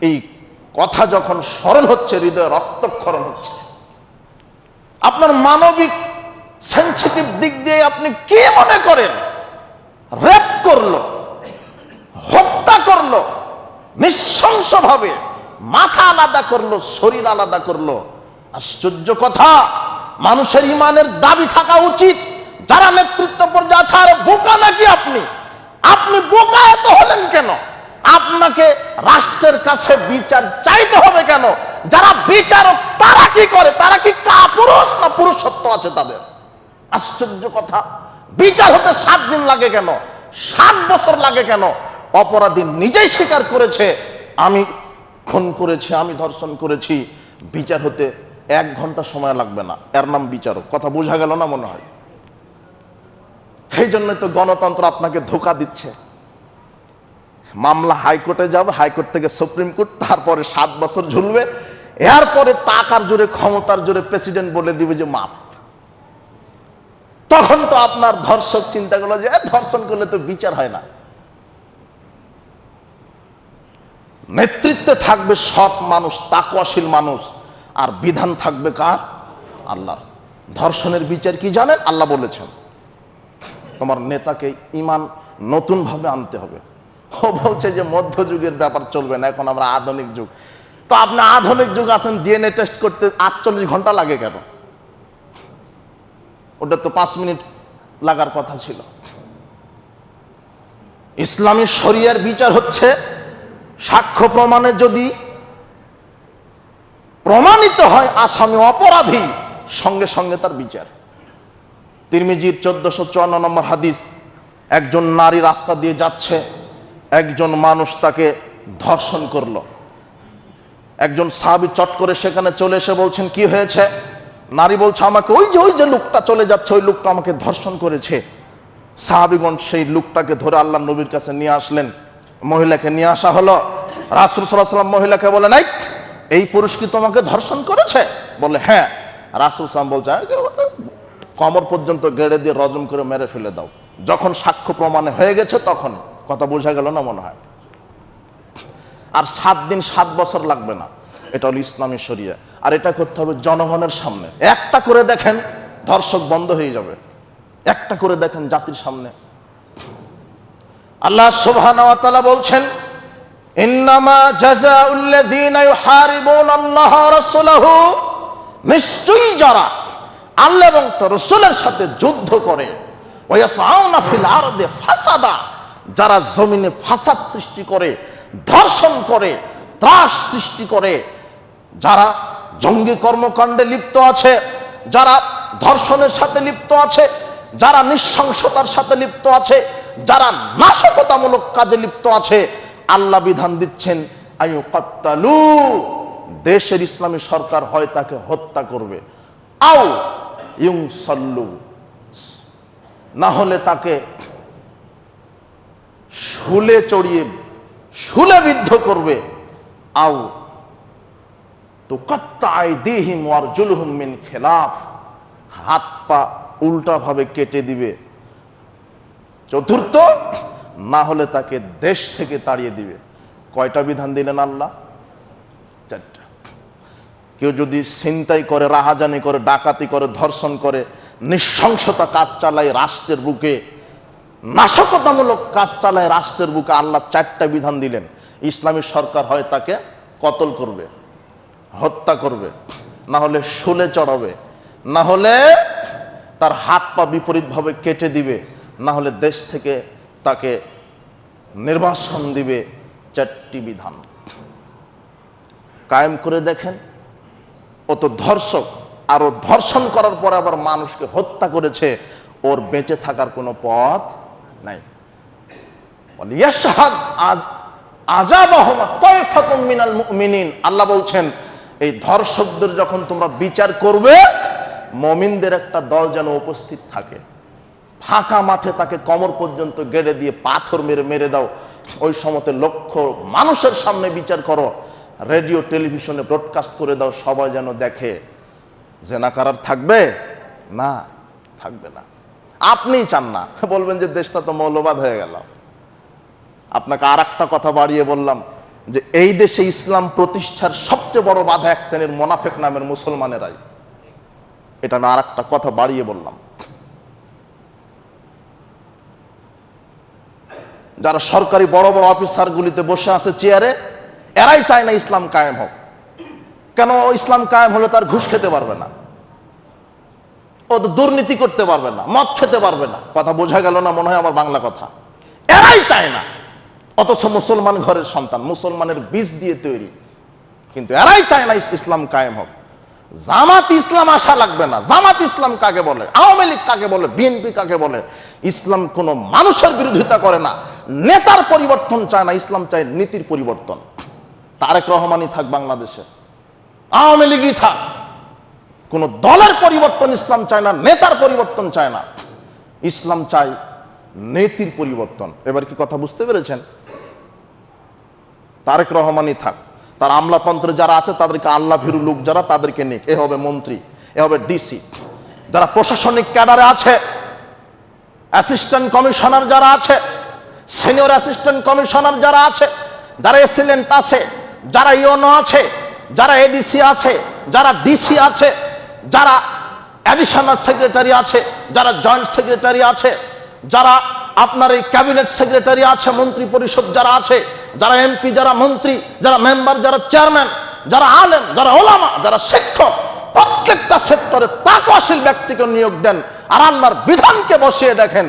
এই কথা যখন স্মরণ হচ্ছে, হৃদয়ে রক্তক্ষরণ হচ্ছে। আপনার মানবিক সেনসিটিভ দিক দিয়ে আপনি কি মনে করেন? রেপ করলো, হত্যা করলো, নৃশংসভাবে মাথা আলাদা করলো, শরীর আলাদা করলো। আশ্চর্য কথা, মানুষের ইমানের দাবি থাকা উচিত। যারা নেতৃত্ব পর্যায়ে আছে, আরে বোকা নাকি আপনি? আপনি বোকা এত হলেন কেন? আপনাকে রাষ্ট্রের কাছে বিচার চাইতে হবে কেন? যারা বিচারক তারা কি করে? তারা কি কাপুরুষ না পুরুষত্ব আছে তাদের? আশ্চর্য কথা, বিচার হতে 7 দিন লাগে কেন? 7 বছর লাগে কেন? অপরাধী নিজেই স্বীকার করেছে, আমি খুন করেছি, আমি ধর্ষণ করেছি। বিচার হতে 1 ঘন্টা সময় লাগবে না, এর নাম বিচারক। কথা বোঝা গেল না মনে হয়? এই জন্য তো গণতন্ত্র আপনাকে ধোঁকা দিচ্ছে। মামলা হাইকোর্টে যাবে, হাইকোর্ট থেকে সুপ্রিম কোর্ট, তারপরে 7 বছর ঝুলবে। এরপরে টাকার জোরে, ক্ষমতার জোরে প্রেসিডেন্ট বলে দিবে যে মাপ। তখন তো আপনার ধর্ষক চিন্তা করলো যে ধর্ষণ করলে তো বিচার হয় না। নেতৃত্বে থাকবে সৎ মানুষ, তাকওয়াশীল মানুষ, আর বিধান থাকবে কার? আল্লাহর। ধর্ষণের বিচার কি জানেন? আল্লাহ বলেছেন তোমার নেতাকে ঈমান নতুন ভাবে আনতে হবে। ও বলছে যে মধ্যযুগের ব্যাপার চলবে না, এখন আমরা আধুনিক যুগ। তো আপনি আধুনিক যুগ আছেন, ডিএনএ টেস্ট করতে 48 ঘন্টা লাগে কেন? ওটা তো 5 মিনিট লাগার কথা ছিল। ইসলামী শরিয়ার বিচার হচ্ছে সাক্ষ্য প্রমাণে যদি প্রমাণিত হয় আসামি অপরাধী, সঙ্গে সঙ্গে তার বিচার। তিরমিজির 1454 নম্বর হাদিস, একজন নারী রাস্তা দিয়ে যাচ্ছে, একজন মানুষ তাকে ধর্ষণ করলো। একজন সাহাবী চট করে সেখানে চলে এসে বলছেন কি হয়েছে? নারী বলছে আমাকে ওই যে লোকটা চলে যাচ্ছে, ওই লোকটা আমাকে ধর্ষণ করেছে। সাহাবীগণ সেই লোকটাকে ধরে আল্লাহর নবীর কাছে নিয়ে আসলেন। মহিলাকে নিয়ে আসা হলো। রাসূল সাল্লাল্লাহু আলাইহি ওয়াসাল্লাম মহিলাকে বলে, নাই এই পুরুষ কি তোমাকে ধর্ষণ করেছে? বলে হ্যাঁ। রাসূল সাল্লাল্লাহু আলাইহি ওয়াসাল্লাম বলছে কমর পর্যন্ত গেড়ে দিয়ে রজম করে মেরে ফেলে দাও। যখন সাক্ষ্য প্রমাণে হয়ে গেছে তখন। কথা বোঝা গেল না মনে হয়? আর 7 দিন 7 বছর লাগবে না। এটা হলো ইসলামী শরিয়া। আর এটা করতে হবে জনগণের সামনে। একটা করে দেখেন ধর্ষক বন্ধ হয়ে যাবে। একটা করে দেখেন জাতির সামনে। আল্লাহ সুবহানাহু ওয়া তাআলা বলছেন ইন্নামা জাযাউল লাযীনা ইউহারিবুনাল্লাহ ওয়া রাসূলাহু, নিশ্চয়ই যারা আল্লাহ এবং তার রাসূলের সাথে যুদ্ধ করে, ওয়া ইয়াসআউনা ফিল আরদি ফাসাদা, যারা জমিনে ফাসাদ সৃষ্টি করে, ধর্ষণ করে, ত্রাস সৃষ্টি করে, যারা জঙ্গি কর্মকাণ্ডে লিপ্ত আছে, যারা ধর্ষণের সাথে লিপ্ত আছে, যারা নৃশংসতার সাথে লিপ্ত আছে, যারা নাশকতামূলক কাজে লিপ্ত আছে, আল্লাহ বিধান দিচ্ছেন আইয়ুকাত্তালু, দেশের ইসলামী সরকার হয় তাকে হত্যা করবে, আও ইউনসাল্লু, না হলে তাকে শুলে চড়িয়ে শুলে বিদ্ধ করবে, আও তুকাত্তা আইদিহিম ওয়া আরজুলুহুম মিন খিলাফ, হাত পা উল্টা ভাবে কেটে দিবে। চতুর্থ, না হলে তাকে দেশ থেকে তাড়িয়ে দিবে। কয়টা বিধান দিলেন আল্লাহ? 4টা। কেউ যদি ছিনতাই করে, রাহাজানি করে, ডাকাতি করে, ধর্ষণ করে, নৃশংসতা কাজ চালায় রাষ্ট্রের বুকে, নাশকতামূলক কাজ চালায় রাষ্ট্রের বুকে, আল্লাহ 4টা বিধান দিলেন। ইসলামী সরকার হয় তাকে কতল করবে, হত্যা করবে, না হলে শুলে চড়াবে, না হলে তার হাত পা বিপরীতভাবে কেটে দিবে, না হলে দেশ থেকে তাকে নির্বাসন দিবে। 4টি বিধান কায়েম করে দেখেন। ও তো ধর্ষক, আর ও ধর্ষণ করার পর আবার মানুষকে হত্যা করেছে, ওর বেঁচে থাকার কোনো পথ নাই। আল্লাহ বলছেন এই ধর্ষকদের যখন তোমরা বিচার করবে, মুমিনদের একটা দল যেন উপস্থিত থাকে। ফাঁকা মাঠে তাকে কমর পর্যন্ত গেড়ে দিয়ে পাথর মেরে মেরে দাও। ওই সময়তে লক্ষ মানুষের সামনে বিচার করো, রেডিও টেলিভিশনে ব্রডকাস্ট করে দাও, সবাই যেন দেখে। জেনাকার থাকবে না? থাকবে না। আপনি চান না, বলবেন যে দেশটা তো মৌলবাদ হয়ে গেল। আপনাকে আর একটা কথা বাড়িয়ে বললাম, যে এই দেশে ইসলাম প্রতিষ্ঠার সবচেয়ে বড় বাধা এক শ্রেণীর মোনাফেক নামের মুসলমানেরাই। এটা না আর একটা কথা বাড়িয়ে বললাম। যারা সরকারি বড় বড় অফিসারগুলিতে বসে আছে চেয়ারে, এরাই চায় না ইসলাম কায়েম হোক। কেন? ইসলাম কায়েম হলে তার ঘুষ খেতে পারবে না, ও তো দুর্নীতি করতে পারবে না, মদ খেতে পারবে না। কথা বোঝা গেল না? মনে হয় আমার বাংলা কথা। এরাই চায় না, অথচ মুসলমান ঘরের সন্তান, মুসলমানের বীজ দিয়ে তৈরি, কিন্তু এরাই চায় না ইসলাম কায়েম হোক। জামাত ইসলাম আসা লাগবে না। জামাত ইসলাম কাকে বলে, আওয়ামী লীগ কাকে বলে, বিএনপি কাকে বলে? ইসলাম কোনো মানুষের বিরোধিতা করে না, নেতার পরিবর্তন চায় না, ইসলাম চায় নীতির পরিবর্তন। তারেক রহমানই থাক বাংলাদেশে, আওয়ামী লীগই থাক, কোন দলের পরিবর্তন ইসলাম চায় না, নেতার পরিবর্তন চায় না, ইসলাম চায় নীতির পরিবর্তন। এবার কি কথা বুঝতে পেরেছেন? তারেক রহমানই থাক, তার আমলাতন্ত্রে যারা আছে তাদেরকে আল্লাহ ভীরু লোক যারা, তাদেরকে নিক। এ হবে মন্ত্রী, এ হবে ডিসি। যারা প্রশাসনিক ক্যাডারে আছে, অ্যাসিস্ট্যান্ট কমিশনার যারা আছে, সিনিয়র অ্যাসিস্ট্যান্ট কমিশনার যারা আছে, যারা এসিলেন্ট আছে, যারা ইওনো আছে, যারা এডিসি আছে, যারা ডিসি আছে, যারা অ্যাডিশনাল সেক্রেটারি আছে, যারা জয়েন্ট সেক্রেটারি আছে, যারা আপনার এই ক্যাবিনেট সেক্রেটারি আছে, মন্ত্রী পরিষদ যারা আছে, যারা এমপি, যারা মন্ত্রী, যারা মেম্বার, যারা চেয়ারম্যান, যারা আলেম, যারা ওলামা, যারা শিক্ষক, প্রত্যেকটা সেক্টরে তাকওয়াশীল ব্যক্তিকে নিয়োগ দেন আর আল্লাহর বিধানকে বসিয়ে দেখেন,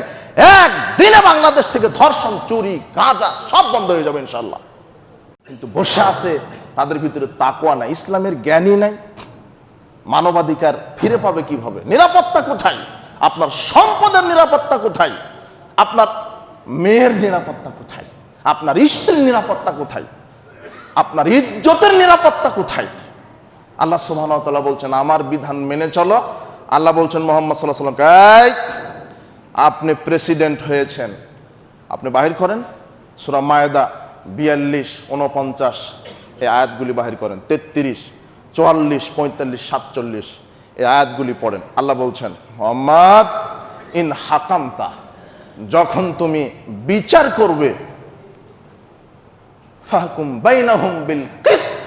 একদিনে বাংলাদেশ থেকে ধর্ষণ, চুরি, গাঁজা সব বন্ধ হয়ে যাবে ইনশাল্লাহ। কিন্তু বসে আছে, তাদের ভিতরে তাকওয়া নাই, ইসলামের জ্ঞানই নাই। মানবাধিকার ফিরে পাবে কিভাবে? নিরাপত্তা কোথায়? আপনার সম্পদের নিরাপত্তা কোথায়? আপনার মেয়ের নিরাপত্তা কোথায়? আপনার স্ত্রীর নিরাপত্তা কোথায়? আপনার ইজ্জতের নিরাপত্তা কোথায়? আল্লাহ সুবহানাহু ওয়া তাআলা বলছেন আমার বিধান মেনে চলো। আল্লাহ বলছেন মুহাম্মদ সাল্লাল্লাহু আলাইহি ওয়াসাল্লাম, আপনি প্রেসিডেন্ট হয়েছেন, আপনি বাহির করেন। সূরা মায়েদা 42, 49 এই আয়াতগুলি বাহির করেন। 33, 44, 45, 47 এই আয়াতগুলি পড়েন। আল্লাহ বলছেন মুহাম্মদ ইন হাকামতা, যখন তুমি বিচার করবে, ফাহকুম বাইনাহুম বিল কিসত,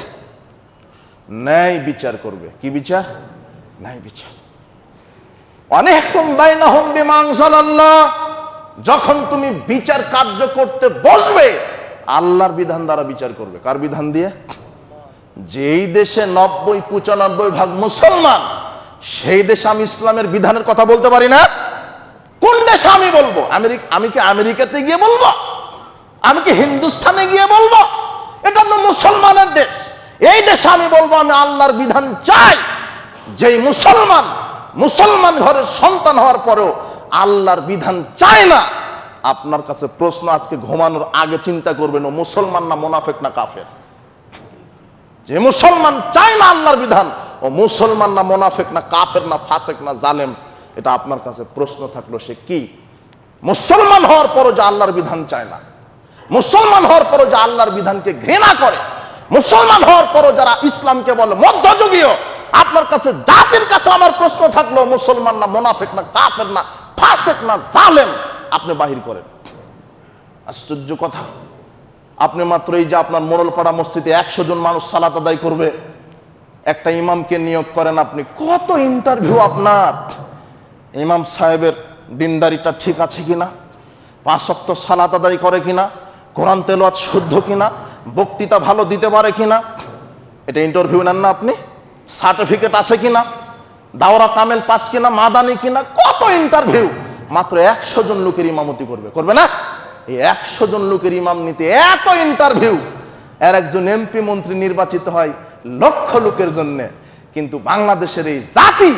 ন্যায় বিচার করবে। কি বিচার? ন্যায় বিচার। ওয়ানিহকুম বাইনাহুম বিমা আনজালাল্লাহ, যখন তুমি বিচার কার্য করতে বসবে আল্লাহর বিধান দ্বারা বিচার করবে। কার বিধান দিয়ে? যেই দেশে 90-95% মুসলমান, সেই দেশে আমি ইসলামের বিধানের কথা বলতে পারি না। কোন দেশে আমি বলবো? আমি কি আমেরিকাতে গিয়ে বলবো? আমি কি হিন্দুস্তানে গিয়ে বলবো? এটা তো মুসলমানের দেশ। এই দেশে আমি বলবো আমি আল্লাহর বিধান চাই। যেই মুসলমান ঘরের সন্তান হওয়ার পরেও আল্লাহর বিধান চায় না, আপনার কাছে প্রশ্ন, আজকে ঘুমানোর আগে চিন্তা করবেন ও মুসলমান না মুনাফিক না কাফের? যে মুসলমান চায় না আল্লাহর বিধান, ও মুসলমান না মুনাফিক না কাফের না ফাসিক না জালেম? এটা আপনার কাছে প্রশ্ন থাকলো, সে কি? মুসলমান হওয়ার পরও যে আল্লাহর বিধান চায় না, মুসলমান হওয়ার পরও যে আল্লাহর বিধানকে ঘৃণা করে, মুসলমান হওয়ার পরও যারা ইসলামকে বলে মধ্যযুগীয়, আপনার কাছে জাতির কাছে আমার প্রশ্ন থাকলো, মুসলমান না মুনাফিক না কাফের না ফাসিক না জালেম? আপনি বাহির করেন। আশ্চর্য কথা, আপনি মাত্র এই যে আপনার মোড়লপাড়া মসজিদে 100 জন মানুষ সালাত আদায় করবে, একটা ইমামকে নিয়োগ করেন আপনি, কত ইন্টারভিউ আপনার। ইমাম সাহেবের দিনদারিটা ঠিক আছে কিনা, 5 ওয়াক্ত সালাত আদায় করে কিনা, কোরআন তেলাওয়াত শুদ্ধ কিনা, বক্তৃতা ভালো দিতে পারে কিনা, এটা ইন্টারভিউ নেন না আপনি? সার্টিফিকেট আছে কিনা, দাওরা কামেল পাস কিনা, মাদানি কিনা, কত ইন্টারভিউ। মাত্র 100 জন লোকের ইমামতি করবে না? এই 100 জন লোকের ইমাম নিতে এত ইন্টারভিউ। এর একজন এমপি মন্ত্রী নির্বাচিত হয় লক্ষ লোকের জন্য। কিন্তু বাংলাদেশের এই জাতি,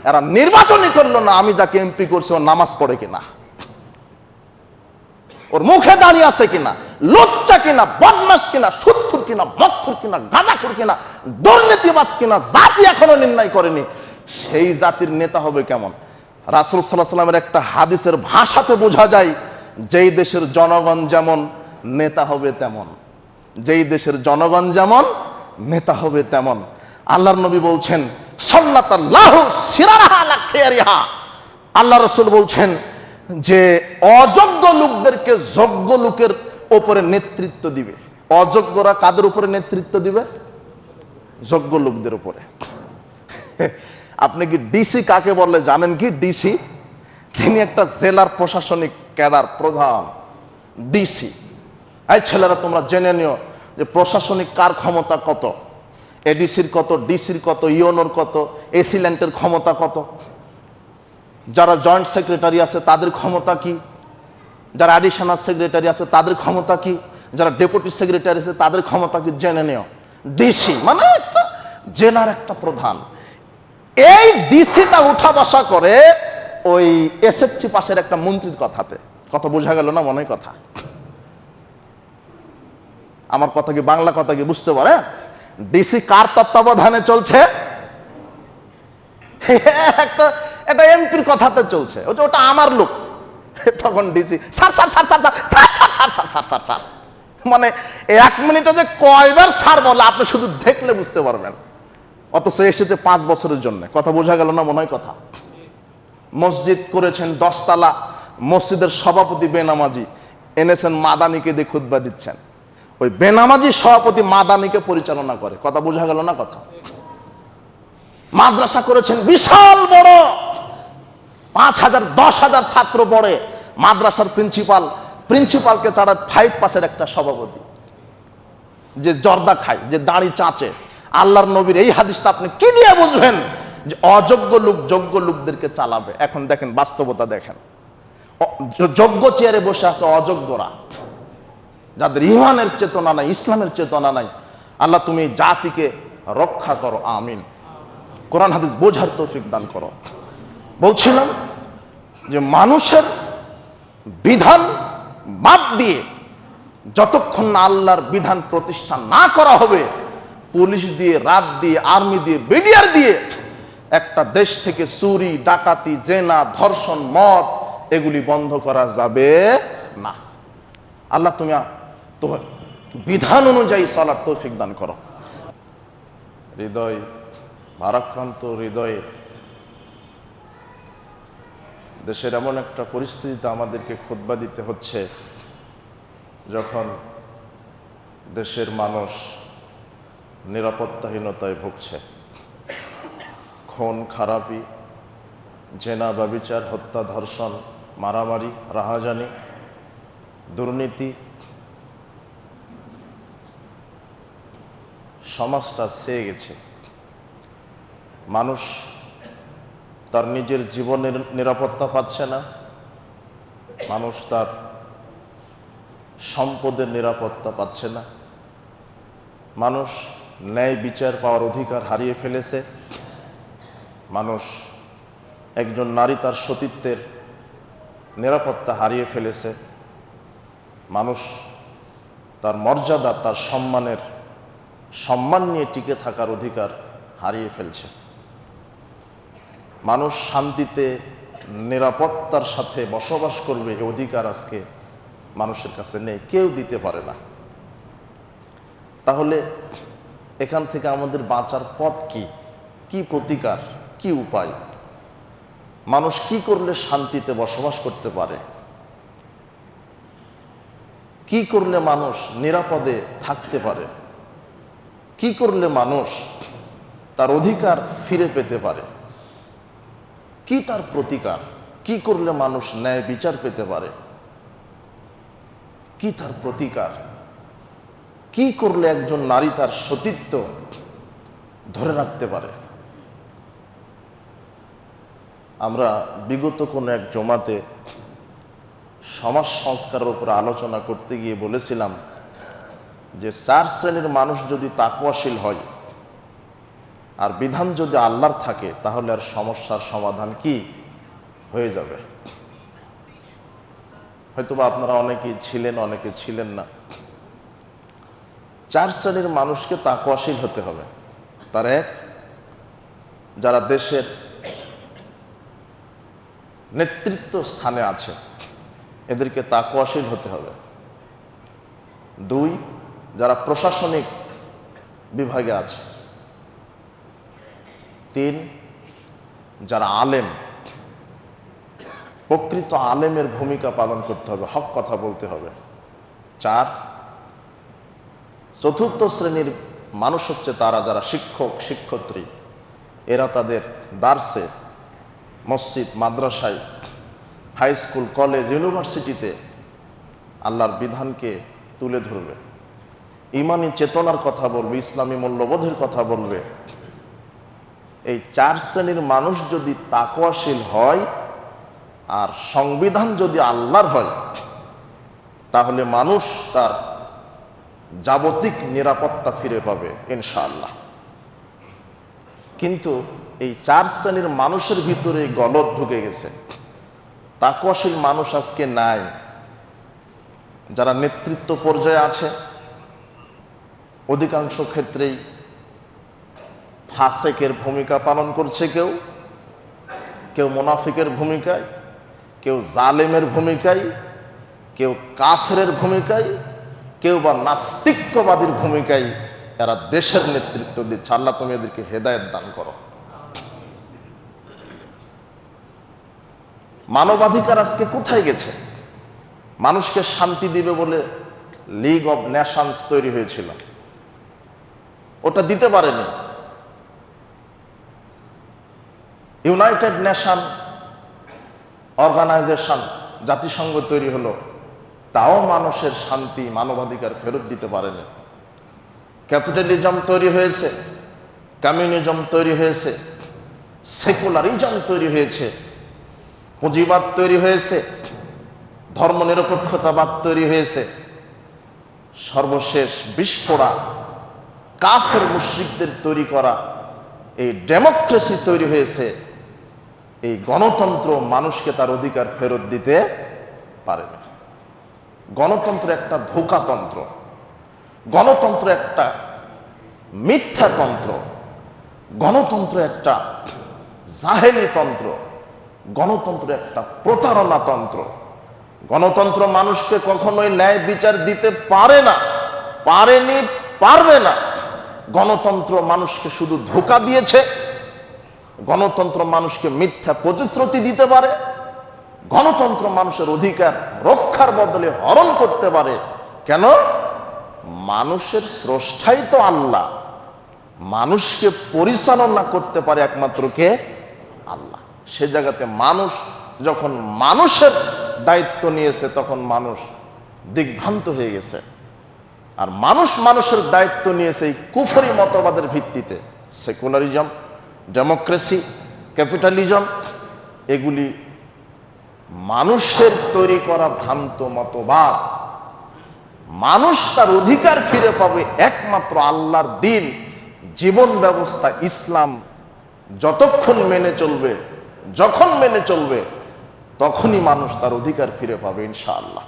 এরা নির্বাচনই করলো না আমি যাকে এমপি করছি ও নামাজ পড়ে কিনা, ওর মুখে দাঁড়িয়ে আছে কিনা, লুচ্চা কিনা, বদমাশ কিনা, সুদখোর কিনা, মদখোর কিনা, গাঁজাখোর কিনা, দুর্নীতিবাজ কিনা, জাতি এখনো নির্ণয় করেনি। সেই জাতির নেতা হবে কেমন? রাসূল সাল্লাল্লাহু আলাইহি ওয়াসাল্লামের একটা হাদিসের ভাষাতে বোঝা যায়, যেই দেশের জনগণ যেমন নেতা হবে তেমন। যেই দেশের জনগণ যেমন নেতা হবে তেমন। আল্লাহর নবী বলছেন সাল্লাল্লাহু সিরারাহা আলা খিয়ারিহা, আল্লাহ রাসূল বলছেন যে অযোগ্য লোকদেরকে যোগ্য লোকের উপরে নেতৃত্ব দিবে। অযোগ্যরা কাদের উপরে নেতৃত্ব দিবে? যোগ্য লোকদের উপরে। আপনি কি ডিসি কাকে বলে জানেন কি? ডিসি, তিনি একটা জেলার প্রশাসনিক ক্যাডার প্রধান, ডিসি। এই ছেলেরা তোমরা জেনে নিও যে প্রশাসনিক কার ক্ষমতা কত, এডিসির কত, ডিসির কত, ইওনোর কত, এসিল্যান্টের ক্ষমতা কত, যারা জয়েন্ট সেক্রেটারি আছে তাদের ক্ষমতা কি, যারা অ্যাডিশনাল সেক্রেটারি আছে তাদের ক্ষমতা কি, যারা ডেপুটি সেক্রেটারি আছে তাদের ক্ষমতা কি, জেনে নিও। ডিসি মানে একটা জেলার একটা প্রধান। এই ডিসিটা উঠা বসা করে ওই এসএসসি পাশের একটা মন্ত্রীর কথাতে। কথা বোঝা গেল না? মনে কথা, আমার কথা কি বাংলা কথা কি বুঝতে পারে? ডিসি কার তত্ত্বাবধানে চলছে? একটা এমপির কথাতে চলছে, ওটা আমার লোক। তখন DC sir sir sir sir sir sir sir sir sir sir, মানে 1 মিনিটে যে কয়বার স্যার বলে আপনি শুধু দেখলে বুঝতে পারবেন। অথচ এসেছে 5 বছরের জন্য। কথা বোঝা গেল না? মনে হয় কথা। মসজিদ করেছেন 10 তলা, মসজিদের সভাপতি বেনামাজি এনেছেন, মাদানিকে দিয়ে খুতবা দিচ্ছেন। ওই বেনামাজি সভাপতি মাদানিকে পরিচালনা করে। কথা বোঝা গেল না কথা। মাদ্রাসা করেছেন বিশাল বড়, 5,000 10,000 ছাত্র পড়ে। মাদ্রাসার প্রিন্সিপালকে ছাড়া 5 পাসের একটা সভাপতি, যে জর্দা খায়, যে দাড়ি চাচে। আল্লাহর নবীর এই হাদিসটা আপনি কি দিয়ে বুঝবেন যে অযোগ্য লোক যোগ্য লোকদেরকে চালাবে? এখন দেখেন বাস্তবতা, দেখেন যোগ্য চেয়ারে বসে আছে অযোগ্যরা, যাদের ইমানের চেতনা নাই, ইসলামের চেতনা নাই। আল্লাহ তুমি জাতিকে রক্ষা করো, আমিন। কোরআন হাদিস বোঝার তৌফিক দান করো। বলছিলাম যে মানুষের বিধান বাদ দিয়ে যতক্ষণ না আল্লাহর বিধান প্রতিষ্ঠা না করা হবে, পুলিশ দিয়ে, রাত দিয়ে, আর্মি দিয়ে, বিডিআর দিয়ে একটা দেশ থেকে চুরি, ডাকাতি, জেনা, ধর্ষণ, মদ এগুলি বন্ধ করা যাবে না। আল্লাহ তুমি তোমার বিধান অনুযায়ী চলার তৌফিক দান করো। হৃদয় ভারাক্রান্ত হৃদয়ে দেশের এমন একটা পরিস্থিতিতে আমাদেরকে খুতবা দিতে হচ্ছে, যখন দেশের মানুষ নিরাপত্তাহীনতায় ভুগছে। খুন খারাপি, জেনা, ব্যভিচার, হত্যা, ধর্ষণ, মারামারি, রাহাজানি, দুর্নীতি, সমাজটা ছেয়ে গেছে। মানুষ তার নিজের জীবনের নিরাপত্তা পাচ্ছে না, মানুষ তার সম্পদের নিরাপত্তা পাচ্ছে না, মানুষ ন্যায় বিচার পাওয়ার অধিকার হারিয়ে ফেলেছে, মানুষ, একজন নারী তার সতীত্বের নিরাপত্তা হারিয়ে ফেলেছে, মানুষ তার মর্যাদা, তার সম্মান নিয়ে টিকে থাকার অধিকার হারিয়ে ফেলছে। মানুষ শান্তিতে নিরাপত্তার সাথে বসবাস করবে এই অধিকার আজকে মানুষের কাছে নেই, কেউ দিতে পারে না। তাহলে এখান থেকে আমাদের বাঁচার পথ কি? কি প্রতিকার, কি উপায়? মানুষ কি করলে শান্তিতে বসবাস করতে পারে? কি করলে মানুষ নিরাপদে থাকতে পারে? কি করলে মানুষ তার অধিকার ফিরে পেতে পারে? কি তার প্রতিকার? কি করলে মানুষ ন্যায় বিচার পেতে পারে? কি তার প্রতিকার? কি করলে একজন নারী তার সতীত্ব ধরে রাখতে পারে? আমরা বিগত কোন এক জমাতে সমাজ সংস্কারের উপর আলোচনা করতে গিয়ে বলেছিলাম যে 4 শ্রেণীর মানুষ যদি তাকওয়াশীল হয় আর বিধান যদি আল্লাহর থাকে, তাহলে আর সমস্যার সমাধান কি হয়ে যাবে। হয়তোবা আপনারা অনেকেই ছিলেন, অনেকে ছিলেন না। 4 শ্রেণীর মানুষকে তাকওয়াশীল হতে হবে। তার এক, যারা দেশের নেতৃত্ব স্থানে আছে, এদেরকে তাকওয়াশীল হতে হবে। 2, যারা প্রশাসনিক বিভাগে আছে। 3, যারা আলেম, প্রকৃত আলেমের ভূমিকা পালন করতে হবে, হক কথা বলতে হবে। 4, চতুর্থ শ্রেণীর মানুষ হচ্ছে তারা যারা শিক্ষক শিক্ষয়িত্রী, এরা তাদের দার্সে, মসজিদ, মাদ্রাসায়, হাই স্কুল, কলেজ, ইউনিভার্সিটিতে আল্লাহর বিধানকে তুলে ধরবে, ইমানি চেতনার কথা বলবে, ইসলামী মূল্যবোধের কথা বলবে। এই 4 শ্রেণীর মানুষ যদি তাকওয়াশীল হয় আর সংবিধান যদি আল্লাহর হয়, তাহলে মানুষ তার জাগতিক নিরাপত্তা ফিরে পাবে ইনশাআল্লাহ। কিন্তু এই 4 শ্রেণীর মানুষের ভিতরে গলদ ঢুকে গেছে। তাকওয়াশীল মানুষ আজকে নাই। যারা নেতৃত্ব পর্যায়ে আছে অধিকাংশ ক্ষেত্রেই ফাসেকের ভূমিকা পালন করছে, কেউ মুনাফিকের ভূমিকায়, কেউ জালেমের ভূমিকায়, কেউ কাফেরের ভূমিকায়, কেউ বা নাস্তিক্যবাদীর ভূমিকায় এরা দেশের নেতৃত্ব দিচ্ছে। আল্লাহ তুমি এদেরকে হেদায়েত দান করো। মানবাধিকার আজকে কোথায় গেছে? মানুষকে শান্তি দিবে বলে লিগ অব নেশনস তৈরি হয়েছিল, ওটা দিতে পারেনি। ইউনাইটেড নেশন অর্গানাইজেশন, জাতিসংঘ তৈরি হলো, তাও মানুষের শান্তি, মানবাধিকার ফেরত দিতে পারেনি। ক্যাপিটালিজম তৈরি হয়েছে, কমিউনিজম তৈরি হয়েছে, সেকুলারিজম তৈরি হয়েছে, পুঁজিবাদ তৈরি হয়েছে, ধর্মনিরপেক্ষতাবাদ তৈরি হয়েছে, সর্বশেষ বিস্ফোরা কাফের মুশরিকদের তৈরি করা এই ডেমোক্রেসি তৈরি হয়েছে। এই গণতন্ত্র মানুষকে তার অধিকার ফেরত দিতে পারে না। গণতন্ত্র একটা ধোঁকাতন্ত্র, গণতন্ত্র একটা মিথ্যাতন্ত্র, গণতন্ত্র একটা জাহেলি তন্ত্র, গণতন্ত্র একটা প্রতারণা তন্ত্র। গণতন্ত্র মানুষকে কখনোই ন্যায় বিচার দিতে পারে না, পারেনি, পারবে না। গণতন্ত্র মানুষকে শুধু ধোঁকা দিয়েছে। গণতন্ত্র মানুষকে মিথ্যা প্রতিশ্রুতি দিতে পারে। গণতন্ত্র মানুষের অধিকার রক্ষার বদলে হরণ করতে পারে। কেন? মানুষের স্রষ্টাই তো আল্লাহ, মানুষকে পরিচালনা করতে পারে একমাত্র কে? আল্লাহ। সে জায়গাতে মানুষ যখন মানুষের দায়িত্ব নিয়েছে তখন মানুষ দিগ্ভ্রান্ত হয়ে গেছে। আর মানুষ মানুষের দায়িত্ব নিয়েছে এই কুফরি মতবাদের ভিত্তিতে। সেকুলারিজম, ডেমোক্রেসি, ক্যাপিটালিজম, এগুলি মানুষের তৈরি করা ভ্রান্ত মতবাদ। মানুষ তার অধিকার ফিরে পাবে একমাত্র আল্লাহর দ্বীন, জীবন ব্যবস্থা ইসলাম যতক্ষণ মেনে চলবে, যখন মেনে চলবে, তখনই মানুষ তার অধিকার ফিরে পাবে ইনশাআল্লাহ।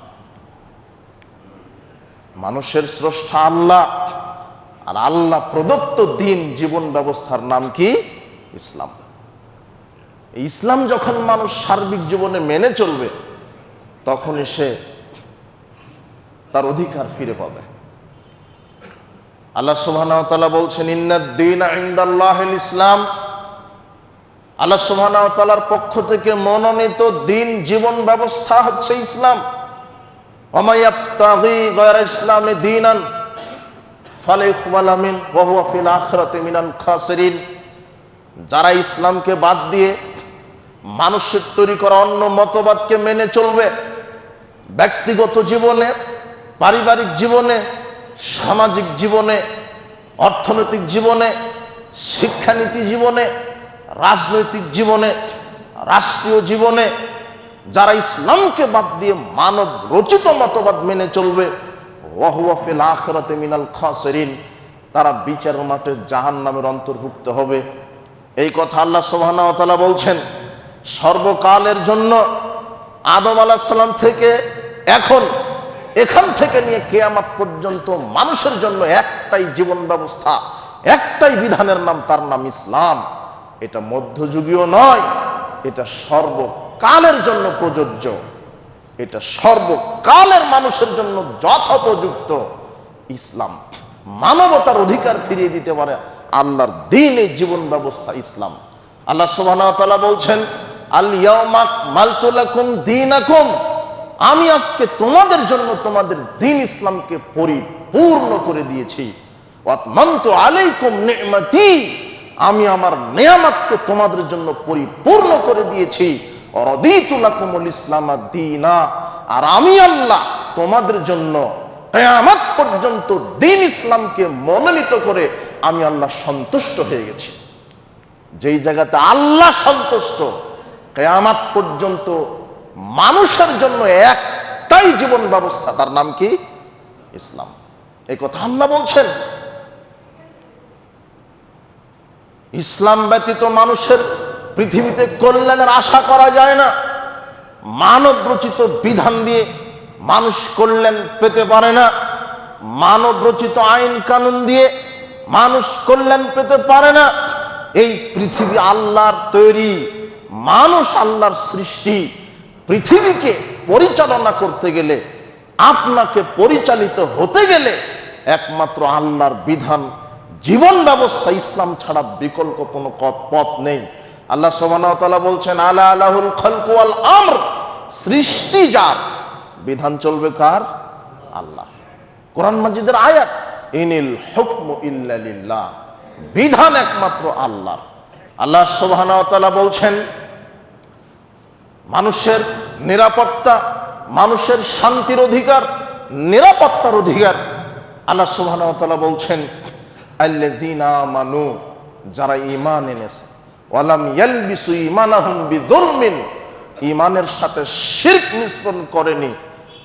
মানুষের স্রষ্টা আল্লাহ, আর আল্লাহ প্রদত্ত দ্বীন, জীবন ব্যবস্থার নাম কি? ইসলাম। ইসলাম যখন মানুষ সার্বিক জীবনে মেনে চলবে, তখনই সে তার অধিকার ফিরে পাবে। আল্লাহ সুবহানাহু ওয়া তাআলা বলছেন, ইন্নাদ-দীনা ইনদাল্লাহিল ইসলাম। আল্লাহ সুবহানাহু ওয়া তাআলার পক্ষ থেকে মনোনীত দ্বীন, জীবন ব্যবস্থা হচ্ছে ইসলাম। ওয়া মা ইয়াবতাগি গায়রা ইসলামি দীনান ফালাইকুবালা মিন ওয়া হুয়া ফিল আখিরাতি মিনাল খাসিরিন। যারা ইসলামকে বাদ দিয়ে মানুষের তৈরি করা অন্য মতবাদকে মেনে চলবে, ব্যক্তিগত জীবনে, পারিবারিক জীবনে, সামাজিক জীবনে, অর্থনৈতিক জীবনে, শিক্ষানীতি জীবনে, রাজনৈতিক জীবনে, রাষ্ট্রীয় জীবনে, যারা ইসলামকে বাদ দিয়ে মানব রচিত মতবাদ মেনে চলবে, ওয়া হুয়া ফিল আখিরাতি মিনাল খাসিরিন, তারা বিচারের মাঠে জাহান্নামের অন্তর্ভুক্ত হবে। এই কথা আল্লাহ সুবহানাহু ওয়া তাআলা বলছেন। সর্বকালের জন্য আদম আলাইহিস সালাম থেকে এখান থেকে নিয়ে কিয়ামত পর্যন্ত মানুষের জন্য একটাই জীবন ব্যবস্থা, একটাই বিধানের নাম, তার নাম ইসলাম। এটা মধ্যযুগীয় নয়, এটা সর্বকালের জন্য প্রযোজ্য, এটা সর্বকালের মানুষের জন্য যথোপযুক্ত ইসলাম। মানবতার অধিকার ফিরিয়ে দিতে পারে আল্লাহর দ্বীন, এই জীবন ব্যবস্থা ইসলাম। আল্লাহ সুবহানাহু ওয়া তাআলা বলছেন, আল ইয়াউমা আকমালতু লাকুম দীনাকুম, আমি আজকে তোমাদের জন্য তোমাদের দ্বীন ইসলামকে পরিপূর্ণ করে দিয়েছি। ওয়াতমামতু আলাইকুম নি'মাতি, আমি আমার নেয়ামতকে তোমাদের জন্য পরিপূর্ণ করে দিয়েছি। রাদিতু লাকুমুল ইসলাম দীনা, আর আমি আল্লাহ তোমাদের জন্য কিয়ামত পর্যন্ত দ্বীন ইসলামকে মনোনীত করে আমি আল্লাহ সন্তুষ্ট হয়ে গেছি। যেই জায়গাতে আল্লাহ সন্তুষ্ট, কিয়ামত পর্যন্ত মানুষের জন্য একটাই জীবন ব্যবস্থা, তার নাম কি? ইসলাম। এই কথা আল্লাহ বলছেন। ইসলাম ব্যতীত মানুষের পৃথিবীতে কল্যাণের আশা করা যায় না। মানব রচিত বিধান দিয়ে মানুষ কল্যাণ পেতে পারে না। মানব রচিত আইন কানুন দিয়ে মানুষ কল্যাণ পেতে পারে না। এই পৃথিবী আল্লাহর তৈরি, মানুষ আল্লাহর সৃষ্টি। পৃথিবীকে পরিচালনা করতে গেলে, আপনাকে পরিচালিত হতে গেলে একমাত্র আল্লাহর বিধান, জীবন ব্যবস্থা ইসলাম ছাড়া বিকল্প কোনো পথ নেই। আল্লাহ সুবহানাহু ওয়া তাআলা বলছেন, আলা লাহুল খালকু ওয়াল আমর, সৃষ্টি যার, বিধান চলবে কার? আল্লাহ। কোরআন মাজিদের আয়াত, ইনিল হুকমু ইল্লা লিল্লাহ, বিধান একমাত্র আল্লাহর। আল্লাহ সুবহানাহু ওয়া তাআলা বলছেন, মানুষের নিরাপত্তা, মানুষের শান্তির অধিকার, নিরাপত্তার অধিকার। আল্লাহ সুবহানাহু ওয়া তাআলা বলছেন, আল্লাযীনা আমানু, যারা ঈমান এনেছে, ওয়ালাম ইয়ালবিসু ঈমানাহুম বিযুলমিন, ঈমানের সাথে শিরক মিশ্রণ করেনি,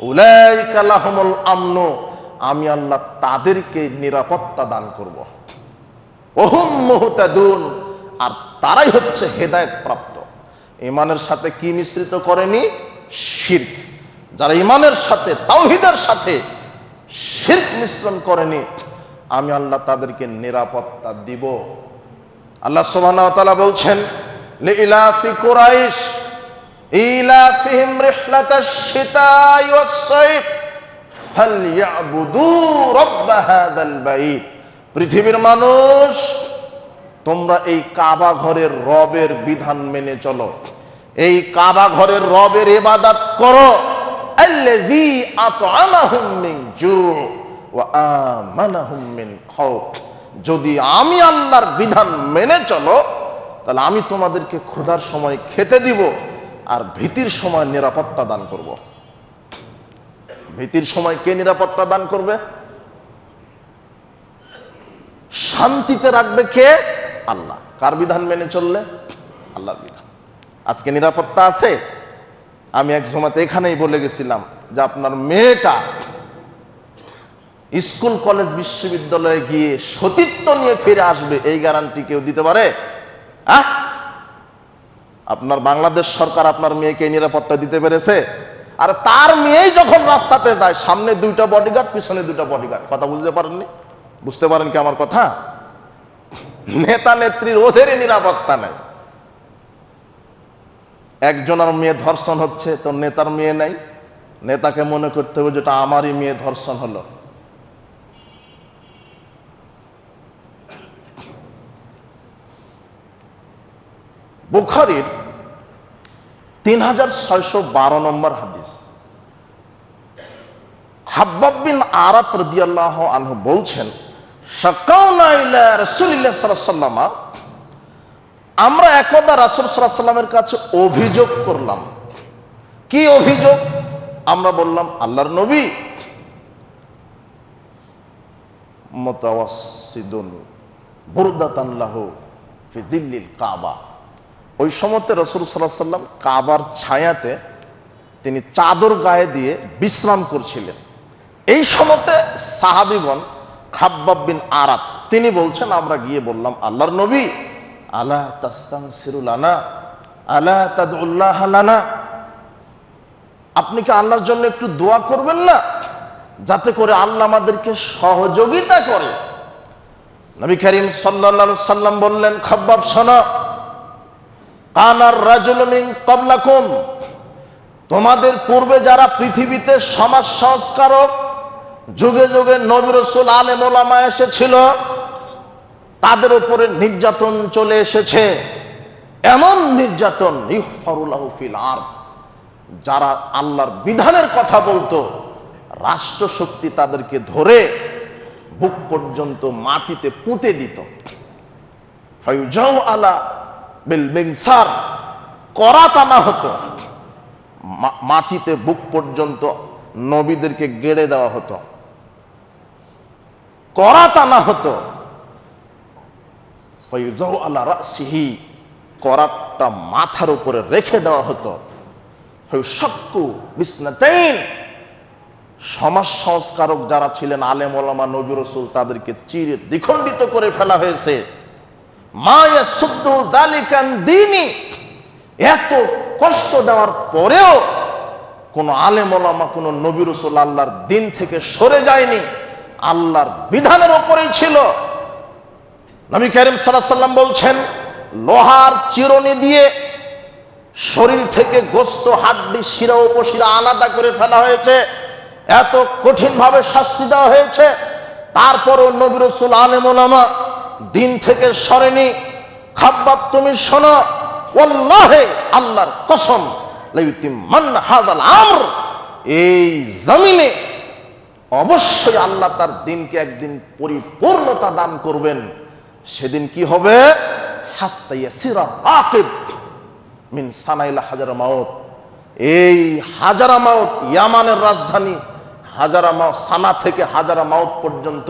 উলাইকা লাহুমুল আমনু, আমি আল্লাহ তাদেরকে নিরাপত্তা দান করব। ওহুম মুহতাদুন, আর তারাই হচ্ছে হেদায়েত প্রাপ্ত। ঈমানের সাথে কি মিশ্রিত করেনি? শিরক। যারা ঈমানের সাথে, তাওহীদের সাথে শিরক মিশ্রণ করেনি, আমি আল্লাহ তাদেরকে নিরাপত্তা দিব। আল্লাহ সুবহানাহু ওয়া তাআলা বলছেন, লিইলাফি কুরাইশ ইলাফিহিম রিহলাতাশ শিতাই ওয়াস সাইফ ফালইয়াবুদু রাব্ব হাযাল বাইত। পৃথিবীর মানুষ, তোমরা এই কাবা ঘরের রবের বিধান মেনে চলো, এই কাবা ঘরের রবের ইবাদত করো। আল্লাযী আত'আমাহুম মিন জু' ওয়া আমানাহুম মিন খাউফ। যদি আমি আল্লাহর বিধান মেনে চলো, তাহলে আমি তোমাদেরকে ক্ষুধার সময় খেতে দিব, আর ভীতির সময় নিরাপত্তা দান করব। ভীতির সময় কে নিরাপত্তা দান করবে? শান্তিতে রাখবে কে? আল্লাহ। কার বিধান মেনে চললে? আল্লাহর বিধান। আজকে নিরাপত্তা আছে? আমি এক জমাতে এখানেই বলে গেছিলাম যে আপনার মেয়েটা স্কুল কলেজ বিশ্ববিদ্যালয়ে গিয়ে সতীত্ব নিয়ে ফিরে আসবে, এই গ্যারান্টি কেউ দিতে পারে? আপনার বাংলাদেশ সরকার আপনার মেয়েকে নিরাপত্তা দিতে পেরেছে? আর তার মেয়েই যখন রাস্তাতে যায়, সামনে 2টা বডিগার্ড, পিছনে 2টা বডিগার্ড। কথা বুঝতে পারেননি? বুঝতে পারেন কি আমার কথা? নেতা নেত্রীর ওদেরই নিরাপত্তা নেই। একজনের মেয়ে ধর্ষণ হচ্ছে, তো নেতার মেয়ে নাই, নেতাকে মনে করতে হবে যেটা আমারই মেয়ে ধর্ষণ হলো। বুখারীর 3612 নম্বর হাদিস, খাব্বাব বিন আরাত রাদিয়াল্লাহু আনহু বলছেন, শাকাউনা ইলা রাসূলিল্লাহ সাল্লাল্লাহু আলাইহি ওয়াসাল্লাম, আমরা একদা রাসূল সাল্লাল্লাহু আলাইহি ওয়াসাল্লামের কাছে অভিযোগ করলাম। কি অভিযোগ? আমরা বললাম, আল্লাহর নবী মুতাওয়াসসিদুন বুরদাতান লাহু ফি যিল্লিল কাবা। ওই সময়তে রাসূল সাল্লাল্লাহু আলাইহি ওয়াসাল্লাম কাবার ছায়াতে তিনি চাদর গায়ে দিয়ে বিশ্রাম করছিলেন। এই সময়তে সাহাবীগণ, খাব্বাব বিন আরাত, তিনি বলছেন, আমরা গিয়ে বললাম, আল্লাহর নবী, আলা তাস্তানসিরু লানা, আলা তাদউল্লাহ লানা, আপনি কি আল্লাহর জন্য একটু দোয়া করবেন না, যাতে করে আল্লাহ আমাদেরকে সহযোগিতা করে? নবী করিম সাল্লাল্লাহু আলাইহি সাল্লাম বললেন, খাব্বাব শোনো, কানার রাজুলু মিন ক্বাবলাকুম, তোমাদের পূর্বে যারা পৃথিবীতে সমাজ সংস্কারক, যুগে যুগে নবী রাসূল আলেম ওলামা এসেছিল, তাদের উপরে নির্যাতন চলে এসেছে। এমন নির্যাতন, ইগফারু লাহু ফিল আরদ, যারা আল্লাহর বিধানের কথা বলতো, রাষ্ট্রশক্তি তাদেরকে ধরে বুক পর্যন্ত মাটিতে পুঁতে দিত। ফায়ুজাউ আলা বিল মিনসার, করাত আনা হতো, মাটিতে বুক পর্যন্ত নবীদেরকে গেড়ে দেওয়া হতো, করাত আনা হতো। ফায়ুজাউ আলা রাসিহি, করাতটা মাথার উপরে রেখে দেওয়া হতো। ফায়ুশাক্কু বিসনাতাইন, সমাজ সংস্কারক যারা ছিলেন, আলেম ওলামা, নবী রাসূল, তাদেরকে চিরে দ্বিখণ্ডিত করে ফেলা হয়েছে। মা ইয়াসুদ্দু যালিকান দীনি, এত কষ্ট দেওয়ার পরেও কোন আলেম ওলামা, কোন নবী রাসূল আল্লাহর দিন থেকে সরে যায়নি, আল্লাহর বিধানের উপরেই ছিল। নবী কারীম সাল্লাল্লাহু আলাইহি ওয়াসাল্লাম বলছেন, লোহার চিরুনি দিয়ে শরীর থেকে গোশত, হাড্ডি, শিরা, উপশিরা আলাদা করে ফেলা হয়েছে, এত কঠিন ভাবে শাস্তি দেওয়া হয়েছে, তারপরও নবী রাসূল, আলেম ওলামা দিন থেকে সরেনি। খাব্বাব, তুমি শোনো, ওয়াল্লাহি, আল্লাহর কসম, লাইউতিম্মান হাযাল আমর, এই জমিনে অবশ্যই আল্লাহ তার দিনকে একদিন পরিপূর্ণতা দান করবেন। সেদিন কি হবে? হাত্তা ইয়াসিরা আকিব মিন সানাইল হাজারামাউত, এই হাজারামাউত, ইয়ামানের রাজধানী হাজারামাউত, সানা থেকে হাজারামাউত পর্যন্ত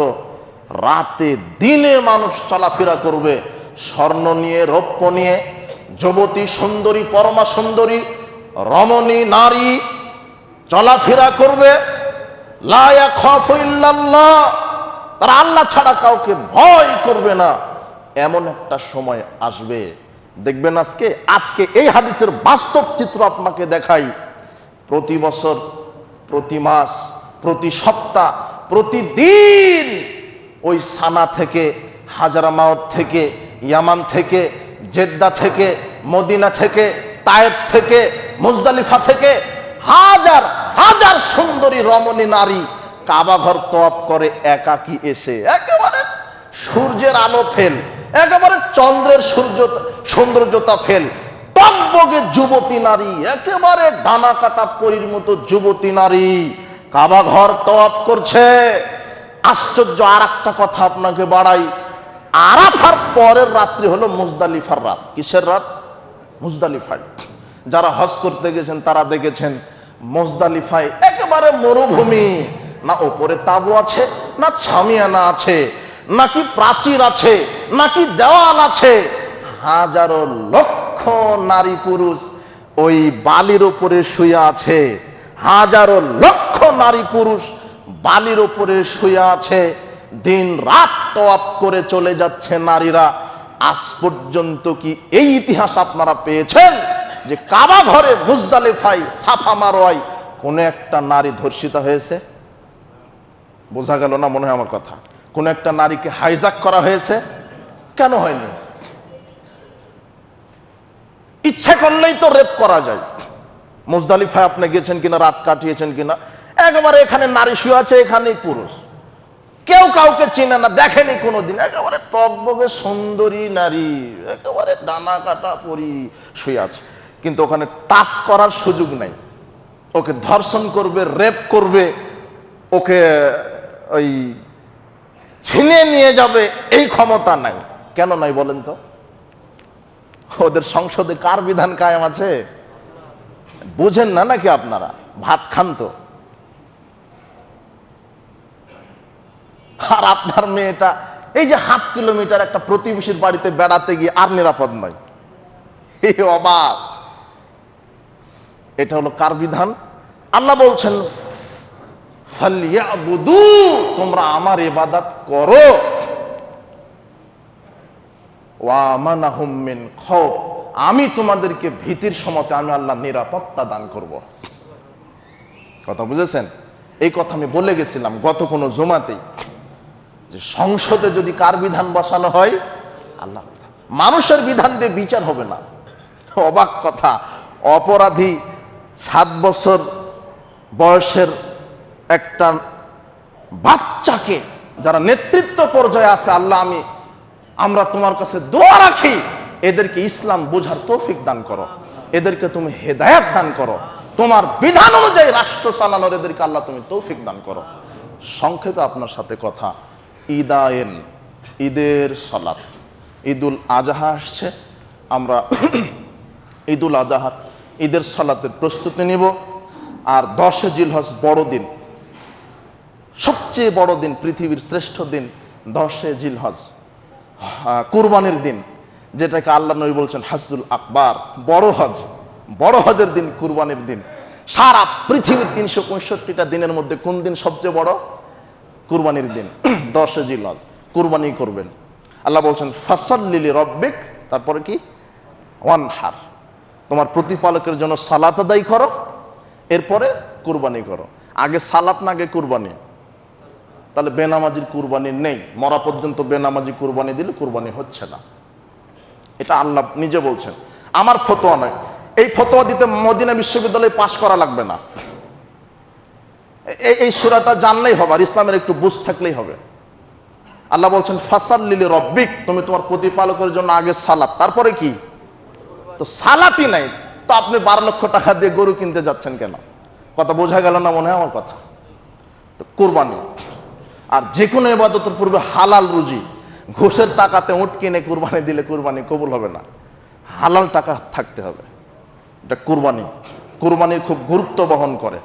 রাতে দিনে মানুষ চলাফেরা করবে, স্বর্ণ নিয়ে, রৌপ্য নিয়ে, যুবতী, সুন্দরী, পরমা সুন্দরী, রমণী নারী চলাফেরা করবে। লা ইয়াখাফু ইল্লাল্লাহ, তারা আল্লাহ ছাড়া কাউকে ভয় করবে না। এমন একটা সময় আসবে, দেখবেন আজকে এই হাদিসের বাস্তব চিত্র আপনাকে দেখাই। প্রতি বছর, প্রতি মাস, প্রতি সপ্তাহ, প্রতিদিন ওই সানা থেকে, হাজারামাউত থেকে, ইয়ামান থেকে, জেদ্দা থেকে, মদিনা থেকে, তায়েফ থেকে, মুজদালিফা থেকে হাজার হাজার সুন্দরী রমণী নারী কাবা ঘর তওয়াফ করে একাকী এসে, একেবারে সূর্যের আলো ফেল, একেবারে চন্দ্রের সৌন্দর্যতা ফেল, টকবগে যুবতী নারী, একেবারে ডানা কাটা পরীর মতো যুবতী নারী কাবা ঘর তওয়াফ করছে। আশ্চর্য, আর একটা কথা আপনাকে বাড়াই, আরাফার পরের রাত্রি হলো মুজদালিফার রাত। কিসের রাত? মুজদালিফায়। যারা হজ করতে গেছেন তারা দেখেছেন, মুজদালিফায় একেবারে মরুভূমি, না ওপরে তাবু আছে, না ছামিয়ানা আছে, নাকি প্রাচীর আছে, নাকি দেওয়াল আছে, হাজারো লক্ষ নারী পুরুষ ওই বালির উপরে শুয়ে আছে, হাজারো লক্ষ নারী পুরুষ বালির উপরে শুয়ে আছে, দিন রাত তওয়াফ করে চলে যাচ্ছে নারীরা। আজ পর্যন্ত কি এই ইতিহাস আপনারা পেয়েছেন যে কাবা ঘরে, মুজদালিফায়, সাফা মারওয়ায় কোন একটা নারী ধর্ষিত হয়েছে? বোঝা গেল না মনে হয় আমার কথা? কোন একটা নারীকে হাইজ্যাক করা হয়েছে? কেন হয়নি? ইচ্ছে করলেই তো রেপ করা যায়। মুজদালিফায় আপনি গেছেন কিনা, রাত কাটিয়েছেন কিনা, একেবারে এখানে নারী শুয়ে আছে, এখানেই পুরুষ, কেউ কাউকে চিনে না, দেখেনি কোনোদিন, একেবারে টকবগে সুন্দরী নারী, একেবারে ডানা কাটা পরি শুয়ে আছে, কিন্তু ওখানে টাচ করার সুযোগ নাই। ওকে ধর্ষণ করবে, রেপ করবে, ওকে ওই ছিনিয়ে নিয়ে যাবে, এই ক্ষমতা নাই। কেন নাই বলেন তো? ওদের সংসদে কার বিধান কায়েম আছে? বুঝেন না নাকি আপনারা? ভাত খান তো। আর আপনার মেয়েটা এই যে 1/2 কিলোমিটার একটা প্রতিবেশীর বাড়িতে বেড়াতে গিয়ে আর নিরাপদ নয়, এই অবাক। এটা হলো কার বিধান? আল্লাহ বলছেন, ফালইয়াবুদু, তোমরা আমার ইবাদত করো, ওয়া আমানাহুম মিন খাউফ, আমি তোমাদেরকে ভীতির সময়তে আমি আল্লাহ নিরাপত্তা দান করব। কথা বুঝেছেন? এই কথা আমি বলে গেছিলাম গত কোনো জুমাতেই, যে সংসদে যদি কার বিধান বসানো হয়? আল্লাহ বিধান। মানুষের বিধান দিয়ে বিচার হবে না। অবাক কথা, অপরাধী 7 বছর বয়সের একটা বাচ্চাকে, যারা নেতৃত্ব পর্যায়ে আছে, আল্লাহ আমরা তোমার কাছে দোয়া রাখি, এদেরকে ইসলাম বোঝার তৌফিক দান করো, এদেরকে তুমি হেদায়েত দান করো, তোমার বিধান অনুযায়ী রাষ্ট্র চালানোর এদেরকে আল্লাহ তুমি তৌফিক দান করো। সংক্ষেপে আপনার সাথে কথা, ঈদায়েন, ঈদের সালাত, ঈদুল আজহা আসছে। আমরা ঈদুল আজহার ঈদের সালাতের প্রস্তুতি নিব। আর 10 জিলহজ বড় দিন, সবচেয়ে বড় দিন, পৃথিবীর শ্রেষ্ঠ দিন 10 জিলহজ, কুরবানির দিন, যেটাকে আল্লাহ নবী বলছেন হাজ্জুল আকবার, বড় হজ। বড় হজের দিন কুরবানির দিন। সারা পৃথিবীর 365টা দিনের মধ্যে কোন দিন সবচেয়ে বড়? কুরবানির দিন, 10 জিলহজ। কুরবানি করবেন। আল্লাহ বলছেন ফাসাল্লি লিরাব্বিক, তারপরে কি? ওয়ানহার, তোমার প্রতিপালকের জন্য সালাত আদায় করো, এরপরে কুরবানি করো। আগে সালাত না আগে কুরবানি? তাহলে বেনামাজির কুরবানি নেই। মরা পর্যন্ত বেনামাজি কুরবানি দিলে কুরবানি হচ্ছে না। এটা আল্লাহ নিজে বলছেন, আমার ফতোয়া নয়। এই ফতোয়া দিতে মদিনা বিশ্ববিদ্যালয়ে পাশ করা লাগবে না। এই সূরাটা জানলেই হবে, আর ইসলামের একটু বুঝ থাকলেই হবে। আল্লাহ বলছেন ফাসাল্লি লিরাব্বিক, তুমি তোমার প্রতিপালকের জন্য আগে সালাত, তারপরে কি? তো সালাতই নাই, তো আপনি 12 লক্ষ টাকা দিয়ে গরু কিনতে যাচ্ছেন কেন? কথা বোঝা গেল না মনে হয় আমার কথা? তো কুরবানি, আর যে কোনো ইবাদতের পূর্বে হালাল রুজি। ঘুষের টাকাতে উট কিনে কুরবানি দিলে কুরবানি কবুল হবে না, হালাল টাকা থাকতে হবে। এটা কুরবানি। কুরবানির খুব গুরুত্ব বহন করে।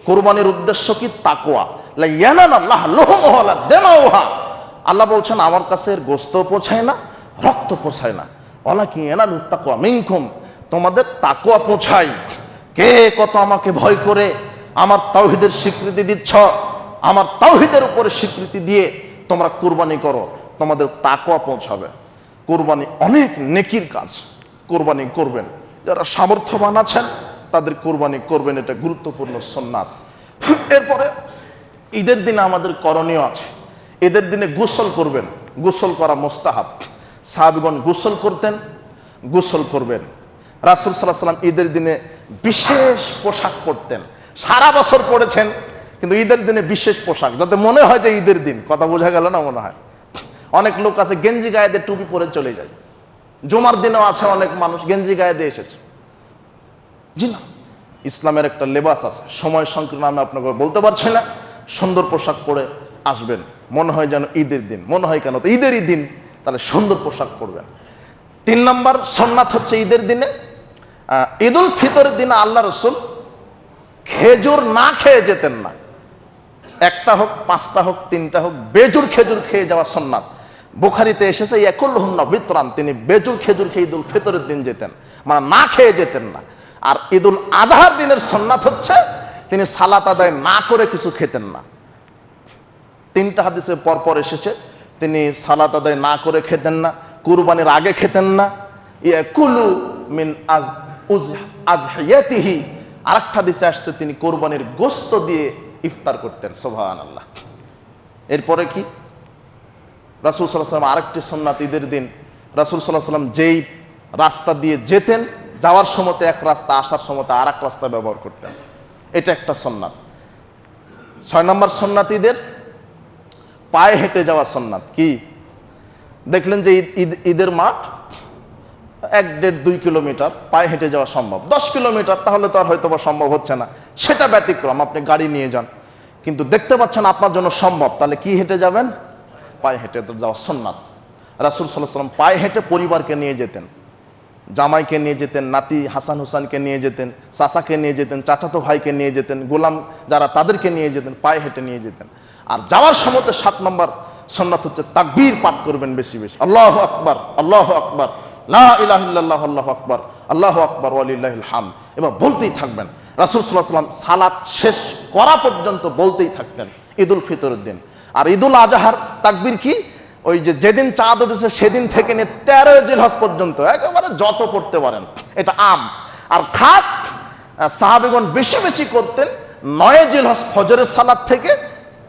কুরবানির উদ্দেশ্য কি? তাকওয়া। লা ইয়ানালাল্লাহু লুহুমুহা ওয়ালা দিমাউহা, আল্লাহ বলছেন আমার কাছে এর গোশত পৌঁছায় না, রক্ত পৌঁছায় না, ওয়ালাকিন ইয়ানালুত তাকওয়া মিনকুম, তোমাদের তাকওয়া পৌঁছায়। কে কত আমাকে ভয় করে আমার তাওহীদের স্বীকৃতি দিচ্ছ, আমার তাওহীদের উপরে স্বীকৃতি দিয়ে তোমরা কুরবানি করো, তোমাদের তাকওয়া পৌঁছাবে। কুরবানি অনেক নেকির কাজ, কুরবানি করবেন। যারা সামর্থ্যবান আছেন তাদের কুরবানি করবেন, এটা গুরুত্বপূর্ণ সুন্নাত। এরপরে ঈদের দিনে আমাদের করণীয় আছে। ঈদের দিনে গোসল করবেন, গোসল করা মুস্তাহাব। সাহাবীগণ গোসল করতেন, গোসল করবেন। রাসূল সাল্লাল্লাহু আলাইহি ওয়াসাল্লাম ঈদের দিনে বিশেষ পোশাক পরতেন। সারা বছর পরেছেন, কিন্তু ঈদের দিনে বিশেষ পোশাক, যাতে মনে হয় যে ঈদের দিন। কথা বোঝা গেল না মনে হয়? অনেক লোক আছে গেঞ্জি গায়ে দিয়ে টুপি পরে চলে যায়। জুমার দিনেও আছে অনেক মানুষ গেঞ্জি গায়ে দিয়ে এসেছে। জি না, ইসলামের একটা লেবাস আছে, সময় সংকীর্ণ আমি আপনাকে বলতে পারছি না। সুন্দর পোশাক পরে আসবেন, মনে হয় যেন ঈদের দিন। মনে হয় কেন? তো ঈদেরই দিন, তাহলে সুন্দর পোশাক পরবেন। 3 নম্বর সুন্নাত হচ্ছে ঈদের দিনে, ঈদুল ফিতরের দিনে আল্লাহ রাসূল খেজুর না খেয়ে যেতেন না। 1টা হোক, 5টা হোক, 3টা হোক, বেজুর খেজুর খেয়ে যাওয়া সুন্নাত। বুখারীতে এসেছে ইয়াকুলহুন্না বিতরান, তিনি বেজুর খেজুর খেয়ে ঈদুল ফিতরের দিন যেতেন, মানে না খেয়ে যেতেন না। আর ঈদুল আজহার দিনের সুন্নাত হচ্ছে তিনি সালাত আদায় না করে কিছু খেতেন না। 3টা হাদিসে পরপর এসেছে, তিনি সালাত আদায় না করে খেতেন না, কুরবানির আগে খেতেন না। ইয়াকুলু মিন আজহিয়াতিহি, আরেকটা হাদিসে আসছে তিনি কুরবানির গোশত দিয়ে ইফতার করতেন। সুবহানাল্লাহ। এরপরে কি? রাসূল সাল্লাল্লাহু আলাইহি ওয়াসাল্লাম আরেকটি সুন্নাত ঈদের দিন, রাসূল সাল্লাল্লাহু আলাইহি ওয়াসাল্লাম যেই রাস্তা দিয়ে যেতেন, যাওয়ার সময় এক রাস্তা, আসার সময় আরেক রাস্তা ব্যবহার করতেন। এটা একটা সুন্নাত। 6 নম্বর সুন্নাত ঈদের পায়ে হেঁটে যাওয়া সুন্নাত। কি দেখলেন যে ঈদের মাঠ 1-1.5-2 কিলোমিটার পায়ে হেঁটে যাওয়া সম্ভব। 10 কিলোমিটার তাহলে তো আর হয়তো বা সম্ভব হচ্ছে না, সেটা ব্যতিক্রম, আপনি গাড়ি নিয়ে যান। কিন্তু দেখতে পাচ্ছেন আপনার জন্য সম্ভব, তাহলে কি হেঁটে যাবেন? পায়ে হেঁটে যাওয়া সুন্নাত। রাসূল সাল্লাল্লাহু আলাইহি ওয়াসাল্লাম পায়ে হেঁটে পরিবারকে নিয়ে যেতেন, জামাইকে নিয়ে যেতেন, নাতি হাসান হুসানকে নিয়ে যেতেন, চাচাকে নিয়ে যেতেন, চাচাতো ভাইকে নিয়ে যেতেন, গোলাম যারা তাদেরকে নিয়ে যেতেন, পায়ে হেঁটে নিয়ে যেতেন। আর যাওয়ার সময় 7 নম্বর সুন্নাত হচ্ছে তাকবীর পাঠ করবেন বেশি বেশি। আল্লাহু আকবার, আল্লাহু আকবার, লা ইলাহা ইল্লাল্লাহ, আল্লাহু আকবার, আল্লাহু আকবার ওয়া লিল্লাহিল হামদ। এবার বলতেই থাকবেন। রাসূল সাল্লাল্লাহু আলাইহি ওয়াসাল্লাম সালাত শেষ করা পর্যন্ত বলতেই থাকতেন ঈদুল ফিতরের দিন। আর ঈদুল আজহার তাকবীর কি? ওই যে যেদিন চাঁদ উঠেছে সেদিন থেকে নিয়ে 13 জিলহজ পর্যন্ত একেবারে যত পড়তে পারেন, এটা আম। আর খাস সাহাবীগণ বেশি বেশি করতেন 9 জিলহজ ফজরের সালাত থেকে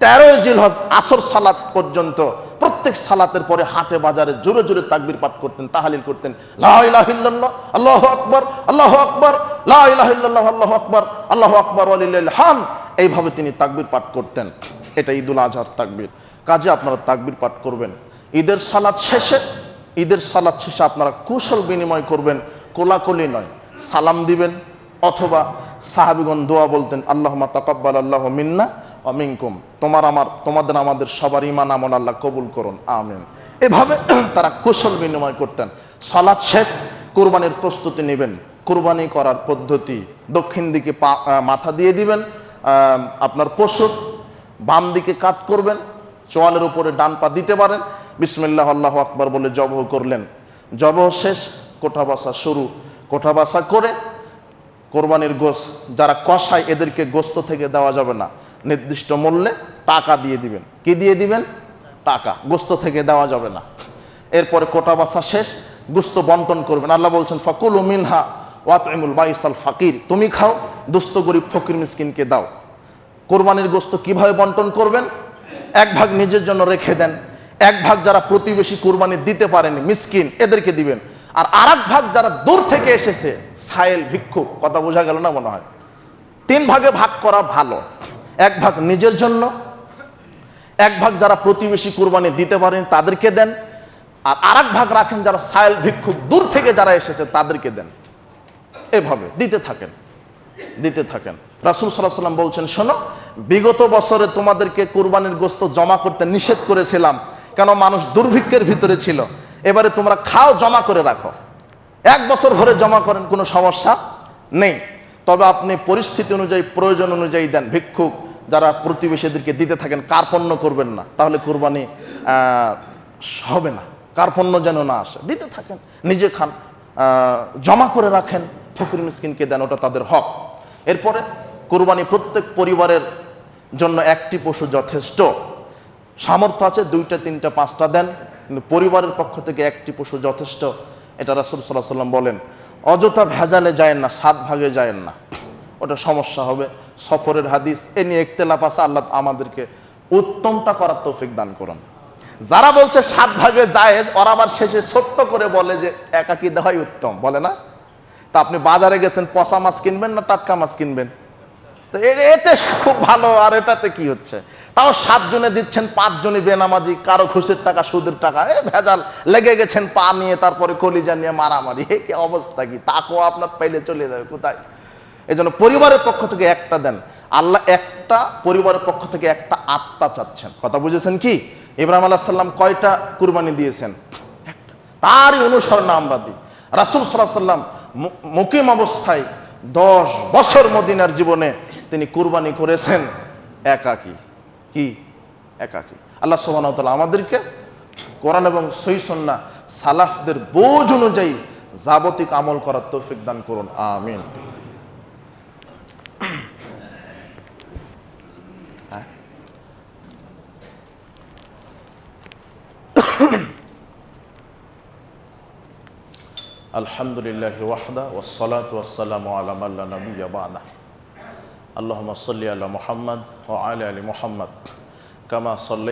13 জিলহজ আসর সালাত পর্যন্ত। প্রত্যেক সালাতের পরে হাটে বাজারে জোরে জোরে তাকবীর পাঠ করতেন, তাহলিল করতেন। লা ইলাহা ইল্লাল্লাহ, আল্লাহু আকবার, আল্লাহু আকবার, লা ইলাহা ইল্লাল্লাহ, আল্লাহু আকবার, আল্লাহু আকবার ওয়া লিল্লাহিল হামদ। এইভাবে তিনি তাকবীর পাঠ করতেন। এটা ঈদুল আজহার তাকবীর। কাজে আপনারা তাকবীর পাঠ করবেন। ঈদের সালাত শেষে আপনারা কুশল বিনিময় করবেন, কোলাকুলি নয়। সালাম দিবেন, অথবা সাহাবীগণ দোয়া বলতেন, আল্লাহুম্মা তাকাব্বাল আল্লাহু মিন্না ওয়া মিনকুম, তোমাদের আমাদের সবার ঈমান আমল আল্লাহ কবুল করুন, আমিন। এভাবে তারা কুশল বিনিময় করতেন। সালাত শেষ, কুরবানির প্রস্তুতি নেবেন। কুরবানি করার পদ্ধতি, দক্ষিণ দিকে মাথা দিয়ে দিবেন, আপনার পশু বাম দিকে কাত করবেন, চোয়ালের উপরে ডান পা দিতে পারেন, বিসমিল্লাহ আল্লাহু আকবার বলে জবহ করলেন। জবহ শেষ, কোঠা বাসা শুরু। কোঠা বাসা করে কোরবানির গোশত যারা কষায় এদেরকে গোশত থেকে দেওয়া যাবে না, নির্দিষ্ট মূল্যে টাকা দিয়ে দিবেন। কি দিয়ে দিবেন? টাকা, গোশত থেকে দেওয়া যাবে না। এরপরে কোটা বাসা শেষ, গোশত বন্টন করবেন। আল্লাহ বলছেন ফাকুলু মিনহা ওয়াতইমুল বাইসাল ফাকির, তুমি খাও, দুস্থ গরিব ফকির মিসকিনকে দাও। কোরবানির গোশত কিভাবে বন্টন করবেন? এক ভাগ নিজের জন্য রেখে দেন, এক ভাগ যারা প্রতিবেশী কোরবানি দিতে পারেনি মিসকিন এদেরকে দিবেন, আর আরেক ভাগ যারা দূর থেকে এসেছে সায়েল ভিক্ষুক, কথা বোঝা গেল না মনে হয়? 3 ভাগে ভাগ করা ভালো। এক ভাগ নিজের জন্য, এক ভাগ যারা প্রতিবেশী কোরবানি দিতে পারেন তাদেরকে দেন, আর আরেক ভাগ রাখেন যারা সায়েল ভিক্ষুক দূর থেকে যারা এসেছে তাদেরকে দেন। এভাবে দিতে থাকেন, দিতে থাকেন। রাসূল সাল্লাল্লাহু আলাইহি ওয়াসাল্লাম বলছেন, শোনো, বিগত বছরে তোমাদেরকে কুরবানির গোশত জমা করতে নিষেধ করেছিলাম, কেন মানুষ দুর্ভিক্ষের ভিতরে ছিল। এবারে তোমরা খাও, জমা করে রাখো, 1 বছর ভরে জমা করেন, কোনো সমস্যা নেই। তবে আপনি পরিস্থিতি অনুযায়ী, প্রয়োজন অনুযায়ী দেন। ভিক্ষুক যারা প্রতিবেশীদেরকে দিতে থাকেন, কার্পণ্য করবেন না, তাহলে কুরবানি হবে না। কার্পণ্য যেন না আসে, দিতে থাকেন, নিজে খান, জমা করে রাখেন, ফকির মিসকিনকে দেন, ওটা তাদের হক। এরপরে কুরবানি প্রত্যেক পরিবারের জন্য একটি পশু যথেষ্ট। সামর্থ্য আছে 2টা 3টা 5টা দেন, কিন্তু পরিবারের পক্ষ থেকে একটি পশু যথেষ্ট, এটা রাসূল সাল্লাল্লাহু আলাইহি ওয়াসাল্লাম বলেন। অযথা ভেজালে যায়েন না, 7 ভাগে যায়েন না, ওটা সমস্যা হবে। সফরের হাদিস, এ নিয়ে ইখতিলাফ আছে, আল্লাহ আমাদেরকে উত্তমটা করার তৌফিক দান করুন। যারা বলছে 7 ভাগে জায়েজ, ওরা আবার শেষে ছোট্ট করে বলে যে একাকি দেওয়াই উত্তম, বলে না? তা আপনি বাজারে গেছেন, পচা মাছ কিনবেন না টাটকা মাছ কিনবেন? তো এতে খুব ভালো, আর এটাতে কি হচ্ছে? তাও 7 জনে দিচ্ছেন, 5 জনই বেনামাজি, কারো ঘুষের টাকা সুদের টাকা, ভেজাল লেগে গেছেন, পা নিয়ে তারপরে কলিজা নিয়ে মারামারি, কি অবস্থা! কি তাকওয়া আপনার পাইলে চলে যাবে কোথায়? এই জন্য পরিবারের পক্ষ থেকে একটা দেন। আল্লাহ একটা পরিবারের পক্ষ থেকে একটা আত্মা চাচ্ছেন, কথা বুঝেছেন? কি ইব্রাহিম আলাইহিস সালাম কয়টা কুরবানি দিয়েছেন? একটা। তারই অনুসরণ আমরা দিই। রাসূল সাল্লাল্লাহু আলাইহি ওয়াসাল্লাম মুকিম অবস্থায় 10 বছর মদিনার জীবনে তিনি কুরবানি করেছেন একাকী। কি? একাকী। আল্লাহ সুবহানাহু ওয়া তাআলা আমাদেরকে কোরআন এবং সহিহ সুন্নাহ সালাফদের বোঝ অনুযায়ী যাবতীয় আমল করার তৌফিক দান করুন, আমিন। আলহামদুলিল্লাহি ওয়াহদা ওয়াসসালাতু ওয়াসসালামু আলা মান লা নাবিয়্যা বা'দা। আল্লাহুম্মা সাল্লি আলা মুহাম্মাদ ওয়া আলা আলি মুহাম্মাদ কামা সাল্লাইতা